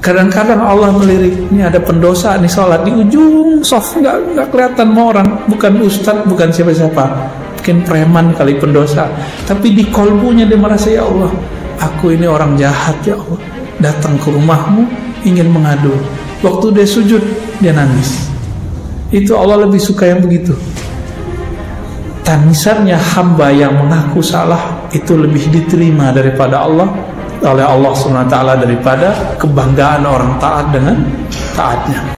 Kadang-kadang Allah melirik, ini ada pendosa nih sholat di ujung soft, nggak kelihatan sama orang, bukan ustadz, bukan siapa-siapa, mungkin preman kali pendosa, tapi di kolbunya dia merasa, ya Allah, aku ini orang jahat ya Allah, datang ke rumahmu ingin mengadu. Waktu dia sujud dia nangis. Itu Allah lebih suka yang begitu. Tangisannya hamba yang mengaku salah itu lebih diterima daripada Allah, oleh Allah SWT, daripada kebanggaan orang taat dengan taatnya.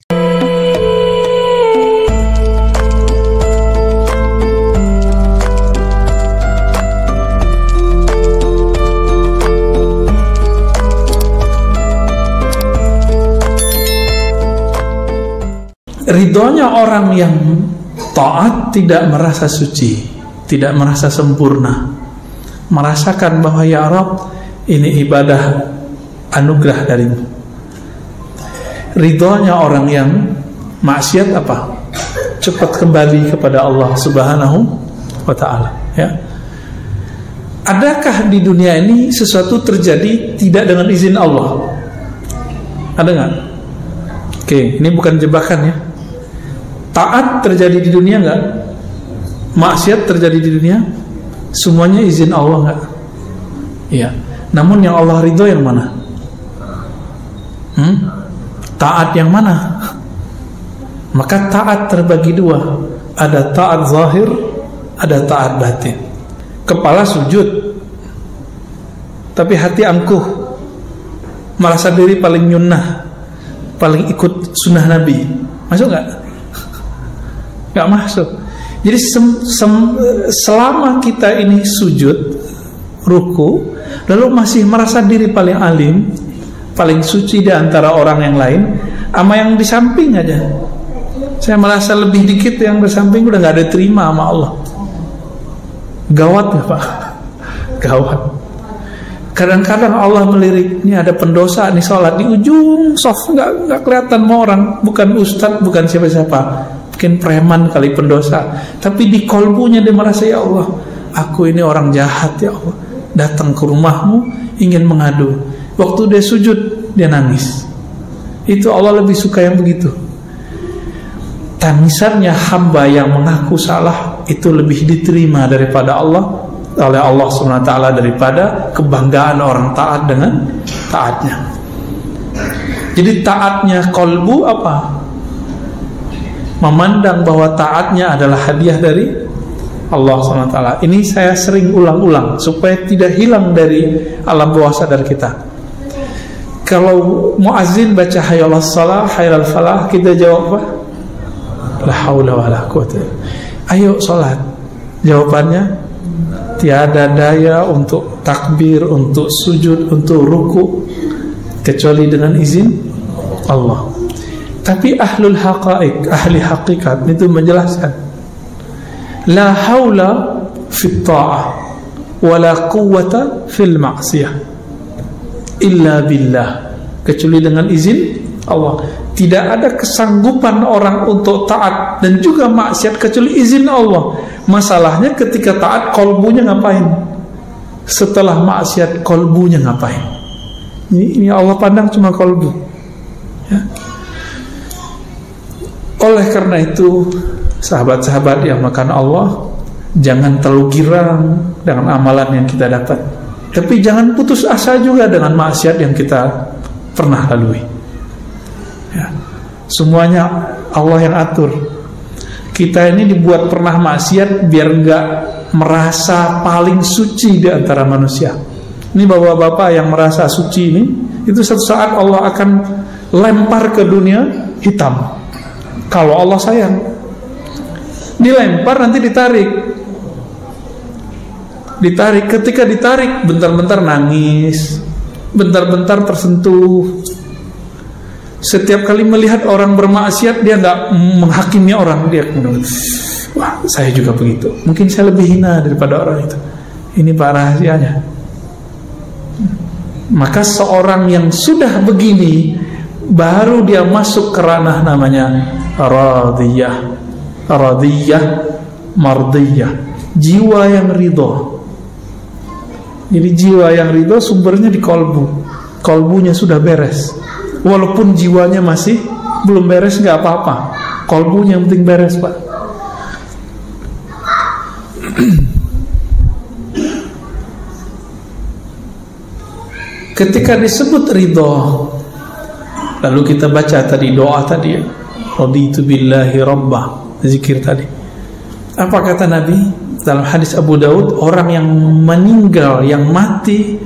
Ridhonya orang yang taat tidak merasa suci, tidak merasa sempurna, merasakan bahwa ya Rabb, ini ibadah anugerah darimu. Ridhonya orang yang maksiat apa? Cepat kembali kepada Allah Subhanahu wa ta'ala, ya. Adakah di dunia ini sesuatu terjadi tidak dengan izin Allah? Ada nggak? Oke, ini bukan jebakan ya. Taat terjadi di dunia nggak? Maksiat terjadi di dunia? Semuanya izin Allah nggak? Iya. Namun yang Allah ridho yang mana? Taat yang mana? Maka taat terbagi dua. Ada taat zahir, ada taat batin. Kepala sujud, tapi hati angkuh, merasa diri paling nyunnah, paling ikut sunnah Nabi. Masuk nggak? Nggak masuk. Jadi selama kita ini sujud, ruku, lalu masih merasa diri paling alim, paling suci di antara orang yang lain, sama yang di samping aja, saya merasa lebih dikit, yang di samping udah nggak ada terima sama Allah. Gawat ya Pak? Gawat. Kadang-kadang Allah melirik, ini ada pendosa nih sholat di ujung soft, nggak kelihatan sama orang, bukan ustadz, bukan siapa-siapa, mungkin preman kali pendosa, tapi di kolbunya dia merasa, ya Allah, aku ini orang jahat ya Allah, datang ke rumahmu ingin mengadu. Waktu dia sujud dia nangis. Itu Allah lebih suka yang begitu. Tangisannya hamba yang mengaku salah itu lebih diterima daripada Allah, oleh Allah SWT, daripada kebanggaan orang taat dengan taatnya. Jadi taatnya kolbu apa? Memandang bahwa taatnya adalah hadiah dari Allah SWT. Ini saya sering ulang-ulang supaya tidak hilang dari alam bawah sadar kita. Kalau muazzin baca hayalal salah, hayalal falah, kita jawab apa? La haula wala quwwata. Ayo sholat. Jawabannya tiada daya untuk takbir, untuk sujud, untuk ruku, kecuali dengan izin Allah. Tapi ahlul haqaiq, ahli hakikat itu menjelaskan, la haula fit ta'ah wala quwwata fil ma'siyah illa billah, kecuali dengan izin Allah. Tidak ada kesanggupan orang untuk taat dan juga maksiat kecuali izin Allah. Masalahnya ketika taat kolbunya ngapain? Setelah maksiat kolbunya ngapain? Ini Allah pandang cuma kolbu, ya. Oleh karena itu, sahabat-sahabat yang makan Allah, jangan terlalu girang dengan amalan yang kita dapat, tapi jangan putus asa juga dengan maksiat yang kita pernah lalui, ya. Semuanya Allah yang atur. Kita ini dibuat pernah maksiat biar enggak merasa paling suci di antara manusia. Ini bapak-bapak yang merasa suci ini, itu suatu saat Allah akan lempar ke dunia hitam. Kalau Allah sayang, dilempar nanti ditarik. Ketika ditarik, bentar-bentar nangis, bentar-bentar tersentuh. Setiap kali melihat orang bermaksiat, dia nggak menghakimi orang, dia wah saya juga begitu, mungkin saya lebih hina daripada orang itu. Ini Pak rahasianya. Maka seorang yang sudah begini, baru dia masuk ke ranah namanya radiyah, mardiyah, jiwa yang ridho. Jadi jiwa yang ridho sumbernya di kolbu, kolbunya sudah beres, Walaupun jiwanya masih belum beres, nggak apa-apa, kolbunya yang penting beres, Pak. Ketika disebut ridho, lalu kita baca tadi doa tadi, raditu billahi rabbah, zikir tadi. Apa kata Nabi dalam hadis Abu Daud? Orang yang meninggal, yang mati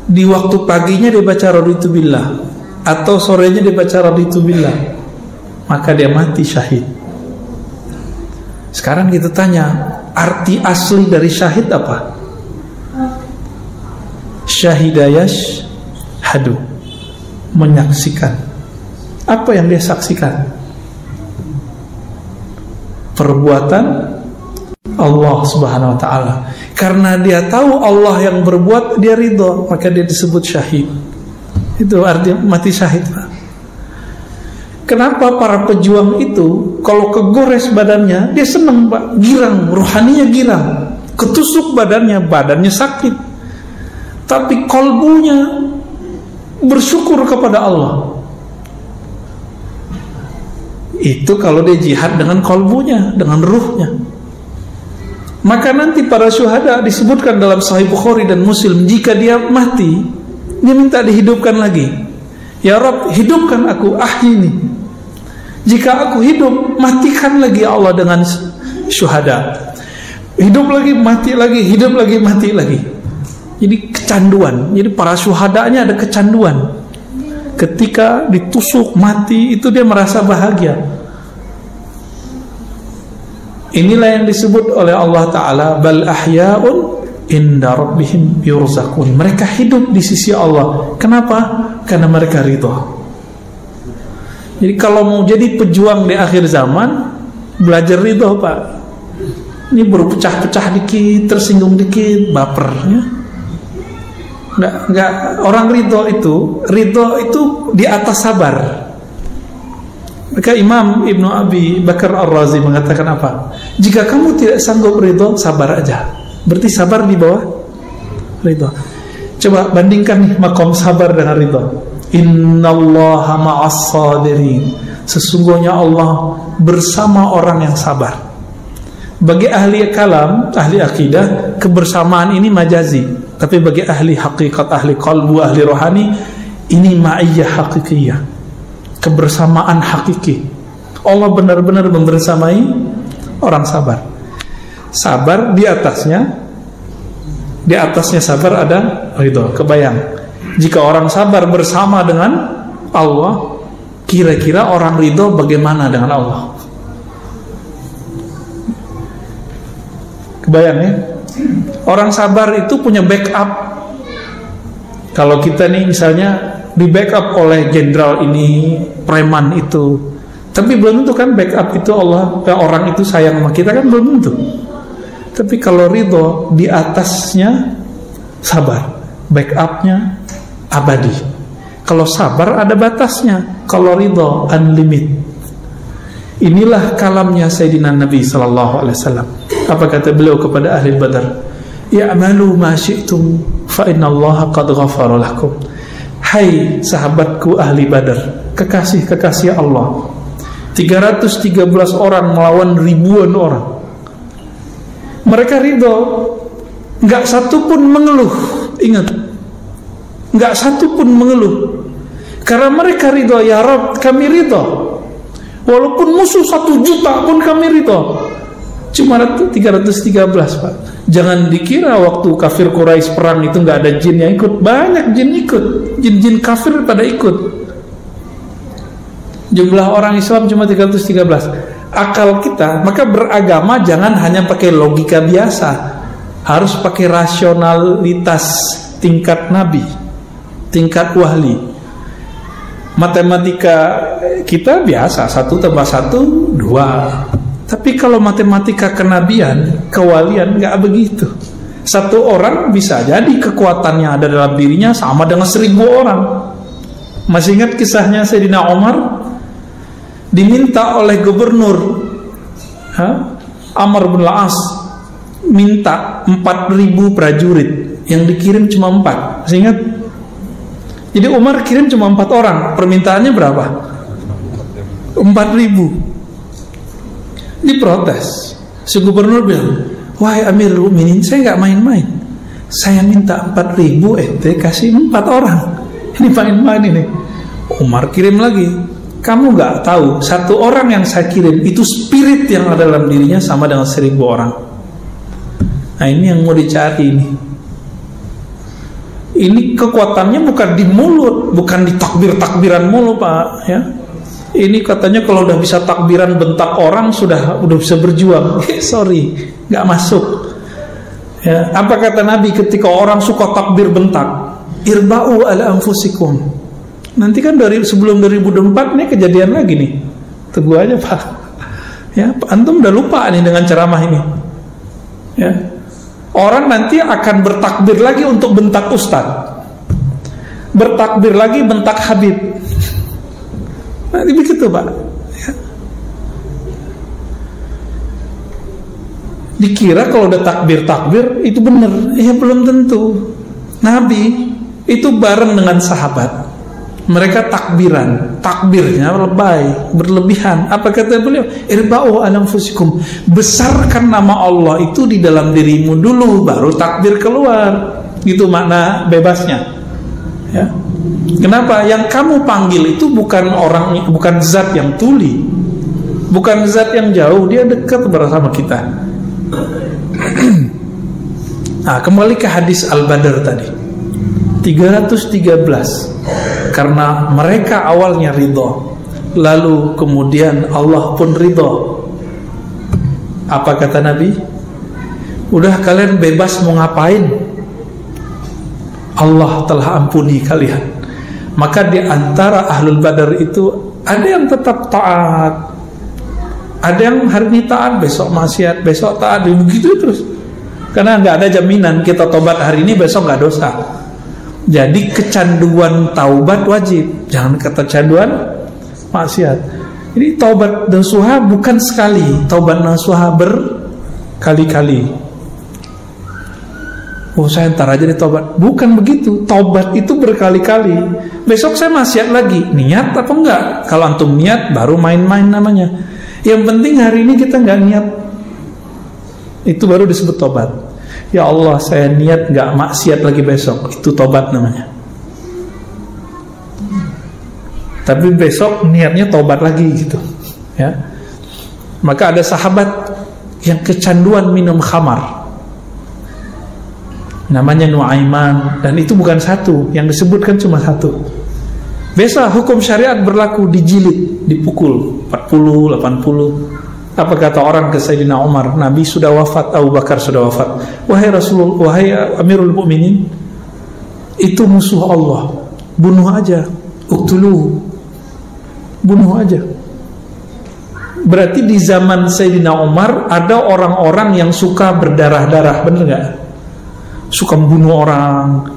di waktu paginya dia baca raditu billah, atau sorenya dia baca raditu billah, maka dia mati syahid. Sekarang kita tanya, arti asli dari syahid apa? Syahidayash hadu, menyaksikan. Apa yang dia saksikan? Perbuatan Allah Subhanahu wa ta'ala. Karena dia tahu Allah yang berbuat, dia ridho, maka dia disebut syahid. Itu artinya mati syahid, Pak. Kenapa para pejuang itu kalau kegores badannya dia senang, Pak, girang, rohaninya girang, ketusuk badannya sakit, tapi kolbunya bersyukur kepada Allah. Itu kalau dia jihad dengan kolbunya, dengan ruhnya. Maka nanti para syuhada disebutkan dalam Sahih Bukhari dan Muslim, jika dia mati, dia minta dihidupkan lagi. Ya Rabb, hidupkan aku, ahyini. Jika aku hidup, matikan lagi Allah dengan syuhada. Hidup lagi, mati lagi, hidup lagi, mati lagi. Jadi kecanduan. Jadi para syuhadanya ada kecanduan. Ketika ditusuk mati, itu dia merasa bahagia. Inilah yang disebut oleh Allah Ta'ala, bal ahya'un inda rabbihim yurzakun. Mereka hidup di sisi Allah. Kenapa? Karena mereka ridho. Jadi kalau mau jadi pejuang di akhir zaman, belajar ridho, Pak. Ini baru pecah-pecah dikit, tersinggung dikit, baper, ya. Enggak, orang ridho itu di atas sabar. Maka Imam Ibnu Abi Bakar Ar-Razi mengatakan apa? Jika kamu tidak sanggup ridho, sabar aja. Berarti sabar di bawah ridho. Coba bandingkan nih makom sabar dengan ridho. Innallaha ma'as sabirin. Sesungguhnya Allah bersama orang yang sabar. Bagi ahli kalam, ahli akidah, kebersamaan ini majazi. Tapi bagi ahli hakikat, ahli qalbu, ahli rohani, ini ma'iyyah hakikiyah, kebersamaan hakiki. Allah benar-benar membersamai orang sabar. Sabar di atasnya sabar ada ridho. Kebayang, jika orang sabar bersama dengan Allah, kira-kira orang ridho bagaimana dengan Allah? Kebayang ya? Orang sabar itu punya backup. Kalau kita nih misalnya di backup oleh jenderal ini, preman itu, tapi belum tentu kan backup itu Allah, orang itu sayang sama kita kan, belum tentu. Tapi kalau ridho, di atasnya sabar, backupnya abadi. Kalau sabar ada batasnya, kalau ridho unlimited. Inilah kalamnya Sayyidina Nabi SAW. Apa kata beliau kepada ahli Badar? Ya'malu ma syi'tum fa innallaha qad ghafara lakum. Hai sahabatku ahli Badar, kekasih-kekasih Allah, 313 orang melawan ribuan orang. Mereka ridho, nggak satu pun mengeluh. Ingat, nggak satu pun mengeluh, karena mereka ridho. Ya Rabb, kami ridho. Walaupun musuh 1 juta pun kami ridho. Cuma 313, Pak. Jangan dikira waktu kafir Quraisy perang itu nggak ada jin yang ikut. Banyak jin ikut, jin-jin kafir pada ikut. Jumlah orang Islam cuma 313. Akal kita, maka beragama jangan hanya pakai logika biasa, harus pakai rasionalitas tingkat nabi, tingkat wahli. Matematika kita biasa, 1 tambah 1 2. Tapi kalau matematika kenabian, kewalian, nggak begitu. 1 orang bisa jadi kekuatannya ada dalam dirinya sama dengan 1000 orang. Masih ingat kisahnya Sayyidina Umar? Diminta oleh gubernur Amr bin Al-As, minta 4000 prajurit, yang dikirim cuma 4. Masih ingat? Jadi Umar kirim cuma 4 orang, permintaannya berapa? 4.000. Diprotes. Si gubernur bilang, wahai Amirul Mukminin, saya nggak main-main. Saya minta 4.000, ente kasih 4 orang. Ini main-main ini. Umar kirim lagi. Kamu nggak tahu, 1 orang yang saya kirim itu spirit yang ada dalam dirinya sama dengan 1.000 orang. Nah ini yang mau dicari ini. Ini kekuatannya bukan di mulut, bukan di takbir-takbiran mulu Pak, ya. Ini katanya kalau udah bisa takbiran bentak orang sudah bisa berjuang. Sorry, nggak masuk. Ya, apa kata Nabi ketika orang suka takbir bentak? Irba'u ala anfusikum. Nanti kan sebelum 2024 nih kejadian lagi nih. Tunggu aja Pak. Ya, antum udah lupa nih dengan ceramah ini. Ya. Orang nanti akan bertakbir lagi untuk bentak ustaz. Bertakbir lagi bentak Habib. Nanti begitu Pak, ya. Dikira kalau udah takbir itu benar, ya belum tentu. Nabi itu bareng dengan sahabat, mereka takbiran, takbirnya lebay, berlebihan. Apa kata beliau? Irba'u ala anfusikum, besarkan nama Allah itu di dalam dirimu dulu, baru takbir keluar. Gitu makna bebasnya, ya. Kenapa? Yang kamu panggil itu bukan orang, bukan zat yang tuli, bukan zat yang jauh, dia dekat bersama kita. Nah, kembali ke hadis Al-Badr tadi 313. Karena mereka awalnya ridho, lalu kemudian Allah pun ridho. Apa kata Nabi? Udah kalian bebas mau ngapain, Allah telah ampuni kalian. Maka di antara Ahlul Badar itu ada yang tetap taat, ada yang hari ini taat, besok maksiat, besok taat, begitu terus. Karena nggak ada jaminan kita tobat hari ini besok nggak dosa. Jadi kecanduan taubat wajib, jangan kecanduan maksiat. Jadi taubat nasuha bukan sekali, taubat nasuha berkali-kali. Oh saya ntar aja ditaubat. Bukan begitu, taubat itu berkali-kali. Besok saya maksiat lagi, niat apa enggak? Kalau antum niat baru main-main namanya. Yang penting hari ini kita enggak niat, itu baru disebut taubat. Ya Allah saya niat enggak maksiat lagi besok, itu taubat namanya. Tapi besok niatnya taubat lagi gitu, ya. Maka ada sahabat yang kecanduan minum khamar, namanya Nuaiman, dan itu bukan satu, yang disebutkan cuma satu. Biasa hukum syariat berlaku, dijilid, dipukul 40, 80. Apa kata orang ke Sayyidina Umar? Nabi sudah wafat, Abu Bakar sudah wafat. Wahai Rasulullah, wahai Amirul Mukminin, itu musuh Allah, bunuh aja, uktuluhu, bunuh aja. Berarti di zaman Sayyidina Umar ada orang-orang yang suka berdarah-darah, bener gak? Suka membunuh orang,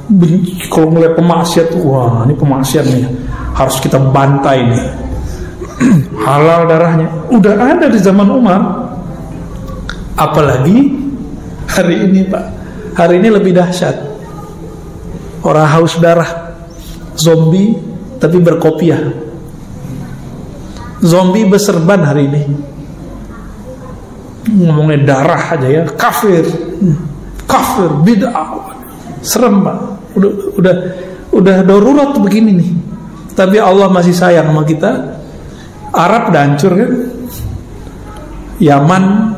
kalau ngeliat pemaksiat, wah ini pemaksiat nih, harus kita bantai nih, halal darahnya. Udah ada di zaman Umar. Apalagi hari ini Pak, hari ini lebih dahsyat. Orang haus darah, zombie tapi berkopiah, zombie berserban hari ini. Ngomongnya darah aja ya, kafir, bid'ah, serem Pak. Udah darurat begini nih. Tapi Allah masih sayang sama kita. Arab udah hancur kan, Yaman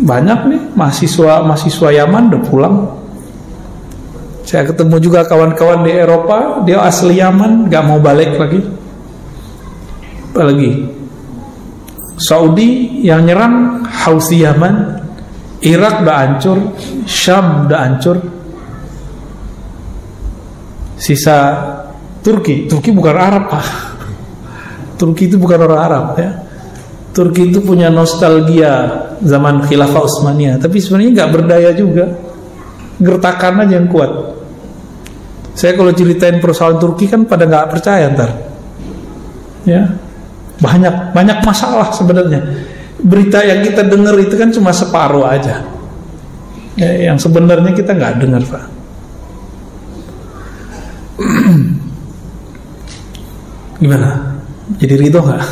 banyak nih mahasiswa Yaman udah pulang. Saya ketemu juga kawan-kawan di Eropa, dia asli Yaman, gak mau balik lagi. Apalagi Saudi yang nyerang Houthi Yaman, Irak udah hancur, Syam udah hancur. Sisa Turki bukan Arab Pak. Turki itu bukan orang Arab ya. Turki itu punya nostalgia zaman Khilafah Utsmaniyah, tapi sebenarnya nggak berdaya juga, gertakan aja yang kuat. Saya kalau ceritain persoalan Turki kan pada nggak percaya ntar. Ya, banyak masalah sebenarnya. Berita yang kita dengar itu kan cuma separuh aja. Ya, yang sebenarnya kita nggak dengar Pak. Gimana? Jadi ridho nggak?